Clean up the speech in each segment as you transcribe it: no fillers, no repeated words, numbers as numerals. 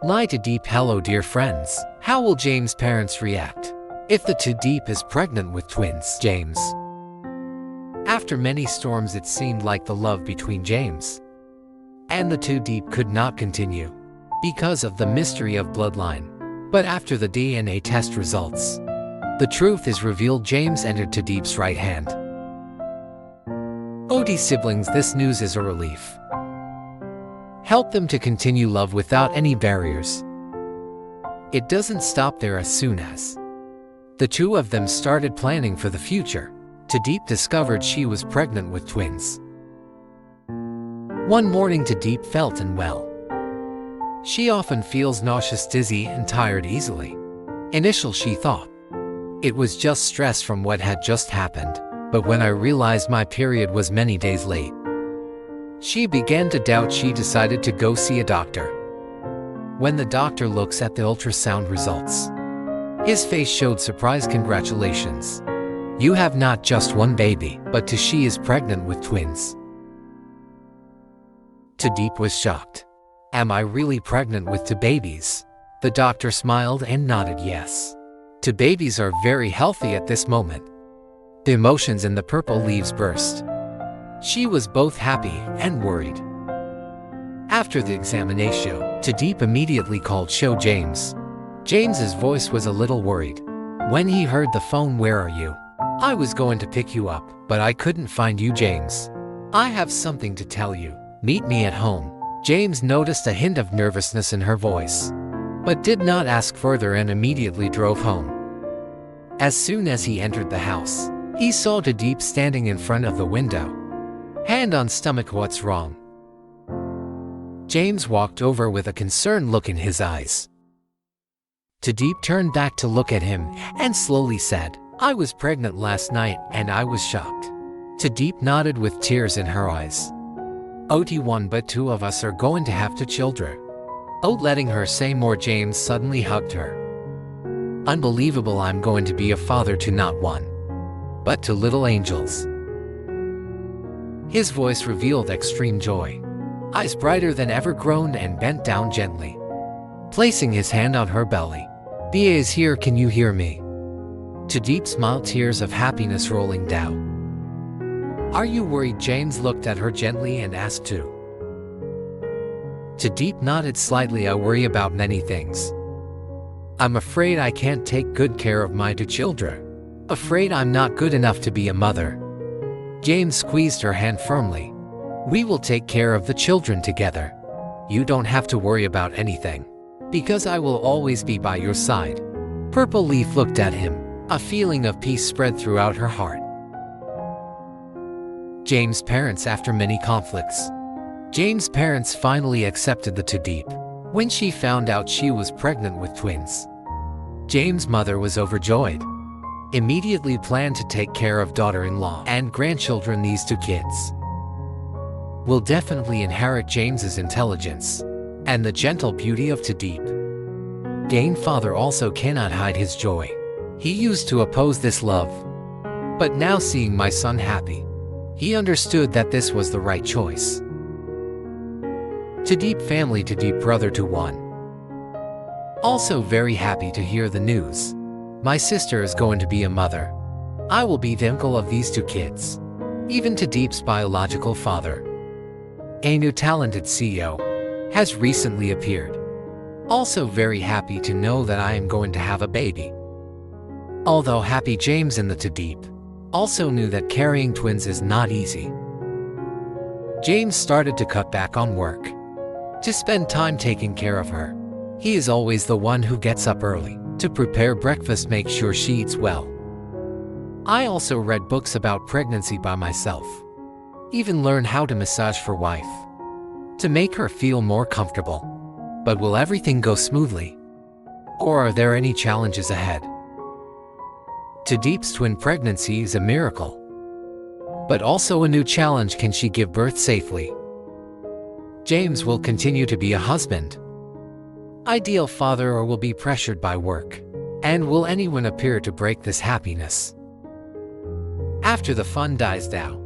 Lytudiep. Hello dear friends. How will James' parents react if the Tu Diep is pregnant with twins? James. After many storms, it seemed like the love between James and the Tu Diep could not continue because of the mystery of bloodline. But after the DNA test results, the truth is revealed. James entered Tu Diep's right hand. OD siblings, this news is a relief. Help them to continue love without any barriers. It doesn't stop there. As soon as the two of them started planning for the future, Tu Diep discovered she was pregnant with twins. One morning, Tu Diep felt unwell. She often feels nauseous, dizzy, and tired easily. Initially, she thought it was just stress from what had just happened, but when I realized my period was many days late, she began to doubt. She decided to go see a doctor. When the doctor looks at the ultrasound results, his face showed surprise. Congratulations. You have not just one baby, but she is pregnant with twins. Tu Diep was shocked. Am I really pregnant with two babies? The doctor smiled and nodded yes. Two babies are very healthy at this moment. The emotions in the purple leaves burst. She was both happy and worried. After the examination, Tu Diep immediately called James. James's voice was a little worried when he heard the phone. Where are you? I was going to pick you up, but I couldn't find you. James, I have something to tell you. Meet me at home. James noticed a hint of nervousness in her voice, but did not ask further and immediately drove home. As soon as he entered the house, he saw Tu Diep standing in front of the window, hand on stomach. What's wrong? James walked over with a concerned look in his eyes. Tu Diep turned back to look at him and slowly said, I was pregnant last night and I was shocked. Tu Diep nodded with tears in her eyes. OT1, but two of us are going to have two children. Letting her say more, James suddenly hugged her. Unbelievable, I'm going to be a father to not one, but two little angels. His voice revealed extreme joy. Eyes brighter than ever, groaned and bent down gently, placing his hand on her belly. BA is here, can you hear me? Tu Diep smiled, tears of happiness rolling down. Are you worried? James looked at her gently and asked too. Tu Diep nodded slightly. I worry about many things. I'm afraid I can't take good care of my two children. Afraid I'm not good enough to be a mother. James squeezed her hand firmly. We will take care of the children together. You don't have to worry about anything, because I will always be by your side. Purple Leaf looked at him. A feeling of peace spread throughout her heart. James' parents. After many conflicts, James' parents finally accepted the Tu Diep. When she found out she was pregnant with twins, James' mother was overjoyed. Immediately planned to take care of daughter-in-law and grandchildren. These two kids will definitely inherit James's intelligence and the gentle beauty of Tu Diep. Gain father also cannot hide his joy. He used to oppose this love, but now seeing my son happy, he understood that this was the right choice. Tu Diep family. Tu Diep brother to one. Also very happy to hear the news. My sister is going to be a mother. I will be the uncle of these two kids. Even Tu Diep's biological father, a new talented CEO, has recently appeared. Also very happy to know that I am going to have a baby. Although happy, James and the Tu Diep also knew that carrying twins is not easy. James started to cut back on work to spend time taking care of her. He is always the one who gets up early to prepare breakfast, make sure she eats well. I also read books about pregnancy by myself. Even learn how to massage for wife to make her feel more comfortable. But will everything go smoothly? Or are there any challenges ahead? Tu Diep's twin pregnancy is a miracle, but also a new challenge. Can she give birth safely? James will continue to be a husband, ideal father, or will be pressured by work? And will anyone appear to break this happiness? After the fun dies down,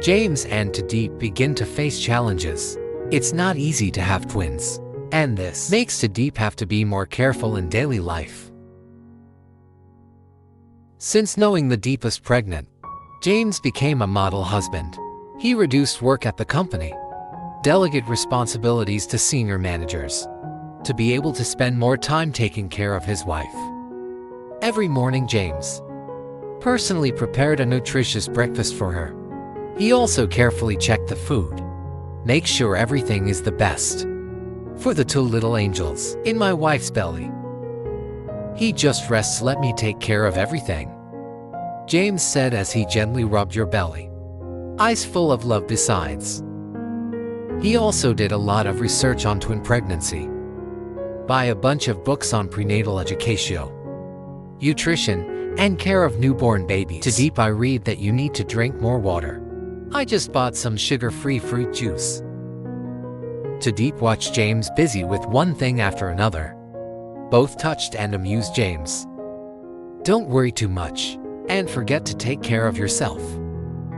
James and Tu Diep begin to face challenges. It's not easy to have twins. and this makes Tu Diep have to be more careful in daily life. Since knowing the Diep was pregnant, James became a model husband. He reduced work at the company, delegated responsibilities to senior managers, to be able to spend more time taking care of his wife. Every morning, James personally prepared a nutritious breakfast for her. He also carefully checked the food, make sure everything is the best for the two little angels in my wife's belly. He just rests, let me take care of everything, James said as he gently rubbed your belly. Eyes full of love besides. He also did a lot of research on twin pregnancy. Buy a bunch of books on prenatal education, nutrition, and care of newborn babies. Tu Diep, I read that you need to drink more water. I just bought some sugar-free fruit juice. Tu Diep watched James busy with one thing after another. Both touched and amused James. Don't worry too much, and forget to take care of yourself.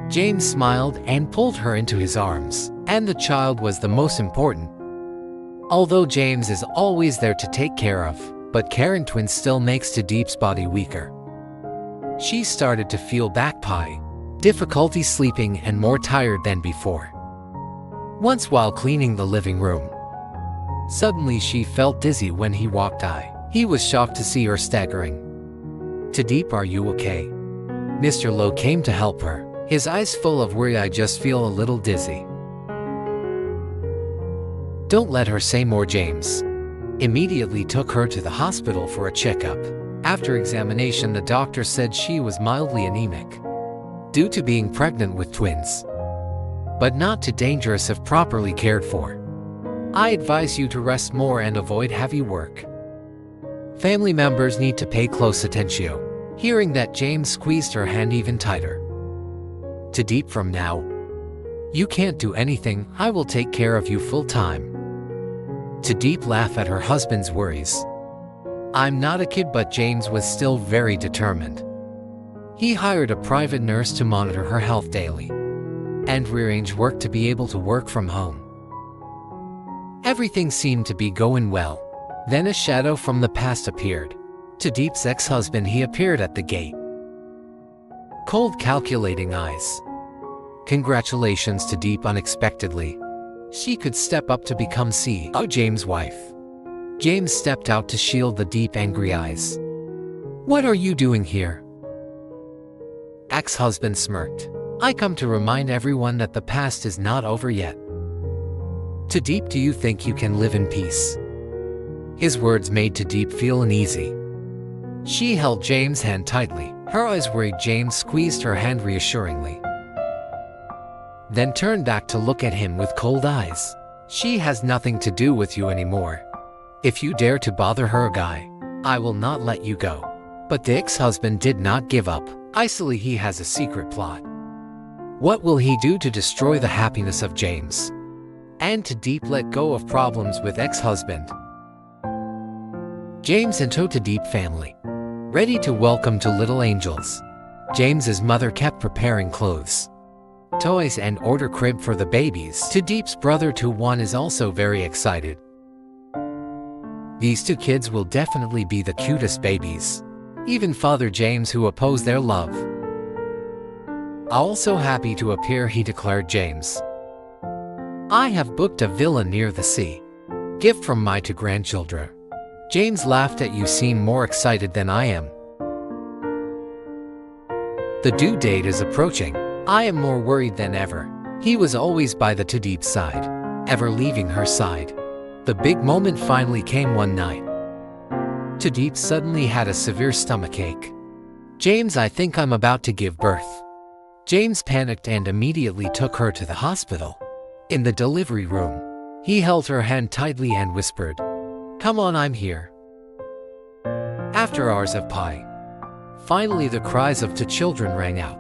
James smiled and pulled her into his arms, and the child was the most important. Although James is always there to take care of, but carrying twins still makes Tu Diep's body weaker. She started to feel back pain, difficulty sleeping, and more tired than before. Once while cleaning the living room, suddenly she felt dizzy when he walked by. He was shocked to see her staggering. Tu Diep, are you okay? Mr. Lowe came to help her, his eyes full of worry. I just feel a little dizzy. Don't let her say more. James immediately took her to the hospital for a checkup. After examination, the doctor said she was mildly anemic due to being pregnant with twins, but not too dangerous if properly cared for. I advise you to rest more and avoid heavy work. Family members need to pay close attention. Hearing that, James squeezed her hand even tighter. Tu Diep, from now, you can't do anything. I will take care of you full time. Tu Diep laughed at her husband's worries. I'm not a kid, but James was still very determined. He hired a private nurse to monitor her health daily and rearrange work to be able to work from home. Everything seemed to be going well. Then a shadow from the past appeared. Tu Diep's ex-husband. He appeared at the gate. Cold, calculating eyes. Congratulations, Tu Diep. Unexpectedly, she could step up to become CEO. James' wife. James stepped out to shield the deep, angry eyes. What are you doing here? Ex-husband smirked. I come to remind everyone that the past is not over yet. Tu Diep, do you think you can live in peace? His words made Tu Diep feel uneasy. She held James' hand tightly. Her eyes worried. James squeezed her hand reassuringly, then turned back to look at him with cold eyes. She has nothing to do with you anymore. If you dare to bother her, guy, I will not let you go. But the ex-husband did not give up. Icily, he has a secret plot. What will he do to destroy the happiness of James? And Tu Diep let go of problems with ex-husband. James and Tu Diep family, ready to welcome two little angels. James's mother kept preparing clothes, toys, and order crib for the babies. Tu Diep's brother Tu is also very excited. These two kids will definitely be the cutest babies. Even Father James, who opposed their love, also happy to appear, he declared. James, I have booked a villa near the sea. Gift from my two grandchildren. James laughed at you. Seem more excited than I am. The due date is approaching. I am more worried than ever. He was always by the Tu Diep side, ever leaving her side. The big moment finally came one night. Tu Diep suddenly had a severe stomachache. James, I think I'm about to give birth. James panicked and immediately took her to the hospital. In the delivery room, he held her hand tightly and whispered, come on, I'm here. After hours of pie, finally the cries of two children rang out.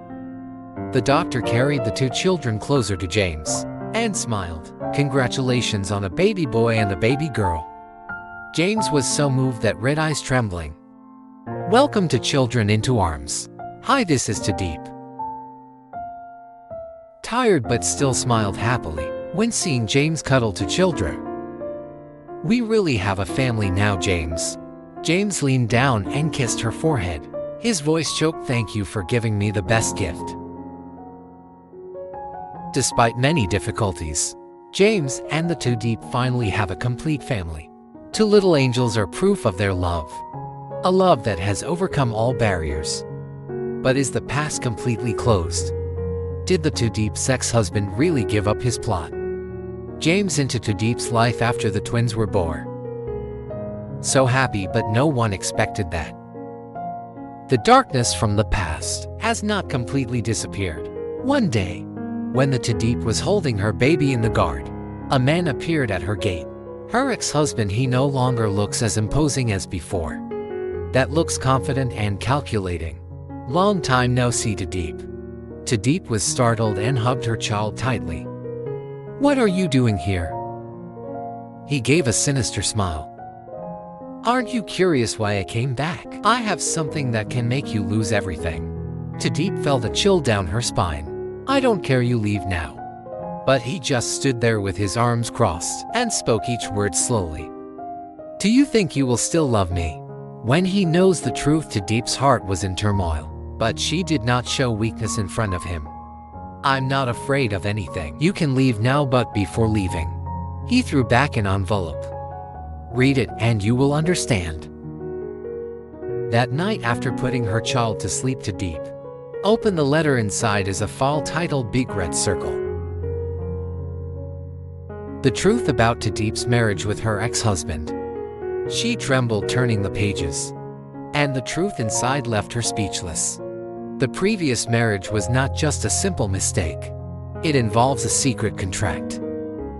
The doctor carried the two children closer to James and smiled. Congratulations on a baby boy and a baby girl. James was so moved that red eyes trembling. Welcome to children into arms. Hi, this is Tu Diep. Tired but still smiled happily when seeing James cuddle two children. We really have a family now, James. James leaned down and kissed her forehead. His voice choked. Thank you for giving me the best gift. Despite many difficulties, James and the Tu Diep finally have a complete family. Two little angels are proof of their love. A love that has overcome all barriers. But is the past completely closed? Did the Tu Diep's ex-husband really give up his plot? James into Tu Diep's life after the twins were born. So happy, but no one expected that. The darkness from the past has not completely disappeared. One day, when the Tu Diep was holding her baby in the garden, a man appeared at her gate. Her ex-husband. He no longer looks as imposing as before. That looks confident and calculating. Long time no see, Tu Diep. Tu Diep was startled and hugged her child tightly. What are you doing here? He gave a sinister smile. Aren't you curious why I came back? I have something that can make you lose everything. Tu Diep felt a chill down her spine. I don't care, you leave now. But he just stood there with his arms crossed and spoke each word slowly. Do you think you will still love me? When he knows the truth, Tu Diep's heart was in turmoil, but she did not show weakness in front of him. I'm not afraid of anything. You can leave now, but before leaving, he threw back an envelope. Read it and you will understand. That night, after putting her child to sleep, Tu Diep opened the letter. Inside is a file titled Big Red Circle. The truth about Tu Diep's marriage with her ex-husband. She trembled turning the pages, and the truth inside left her speechless. The previous marriage was not just a simple mistake. It involves a secret contract,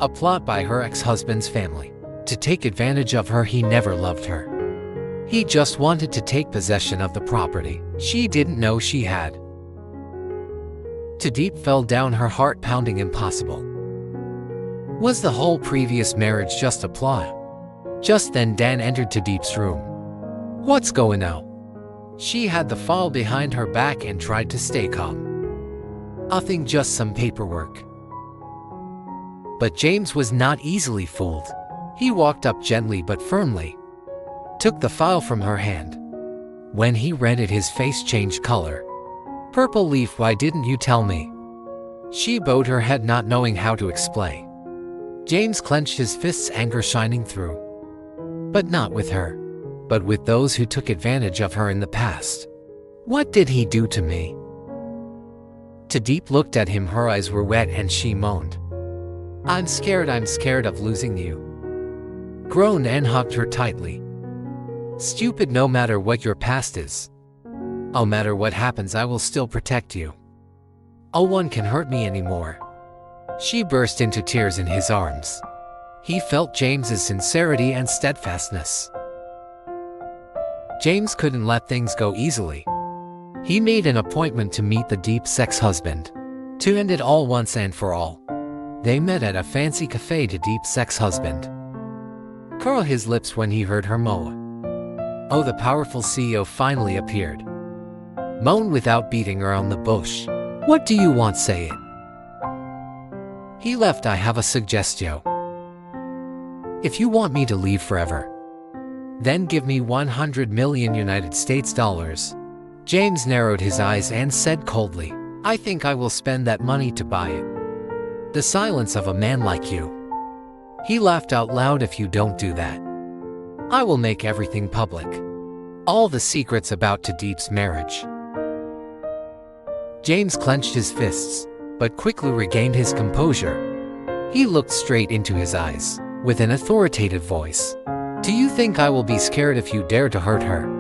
a plot by her ex-husband's family to take advantage of her. He never loved her. He just wanted to take possession of the property she didn't know she had. Tu Diep fell down, her heart pounding. Impossible. Was the whole previous marriage just a plot? Just then Dan entered Tu Diep's room. What's going on? She had the file behind her back and tried to stay calm. Nothing, just some paperwork. But James was not easily fooled. He walked up gently but firmly, took the file from her hand. When he read it, his face changed color. Purple leaf, why didn't you tell me? She bowed her head, not knowing how to explain. James clenched his fists, anger shining through. But not with her, but with those who took advantage of her in the past. What did he do to me? Tu Diep looked at him, her eyes were wet, and she moaned. I'm scared of losing you. Groaned and hugged her tightly. Stupid, no matter what your past is. No matter what happens, I will still protect you. No one can hurt me anymore. She burst into tears in his arms. He felt James's sincerity and steadfastness. James couldn't let things go easily. He made an appointment to meet the Diep's ex-husband, to end it all once and for all. They met at a fancy cafe. Tu Diep's ex-husband curled his lips when he heard her moan. Oh, the powerful CEO finally appeared. Moan without beating around the bush. What do you want, say it. He left. I have a suggestion. If you want me to leave forever, then give me 100 million United States dollars. James narrowed his eyes and said coldly, I think I will spend that money to buy it. The silence of a man like you. He laughed out loud. If you don't do that, I will make everything public. All the secrets about Tu Diep's marriage. James clenched his fists, but quickly regained his composure. He looked straight into his eyes, with an authoritative voice. Do you think I will be scared if you dare to hurt her?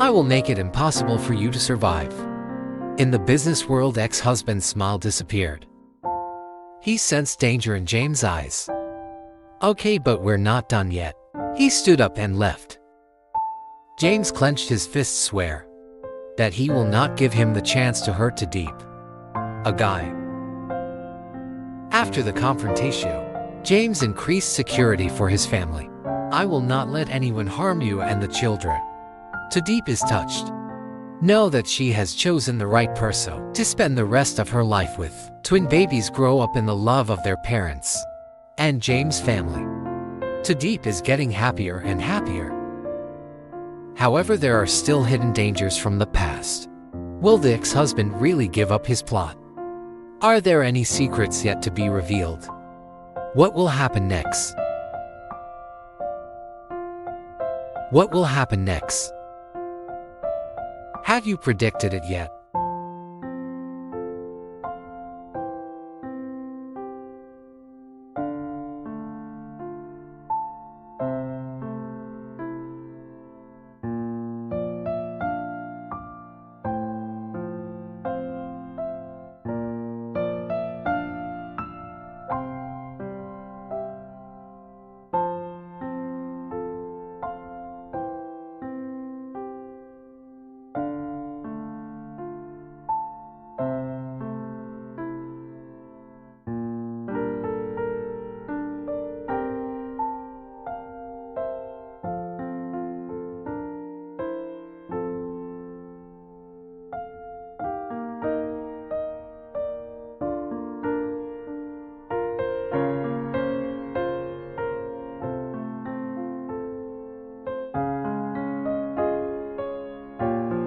I will make it impossible for you to survive. In the business world, ex-husband's smile disappeared. He sensed danger in James' eyes. Okay, but we're not done yet. He stood up and left. James clenched his fists, swear that he will not give him the chance to hurt Tu Diep. A guy. After the confrontation, James increased security for his family. I will not let anyone harm you and the children. Tu Diep is touched. Know that she has chosen the right person to spend the rest of her life with. Twin babies grow up in the love of their parents and James' family. Tu Diep is getting happier and happier. However, there are still hidden dangers from the past. Will the ex-husband really give up his plot? Are there any secrets yet to be revealed? What will happen next? What will happen next? Have you predicted it yet?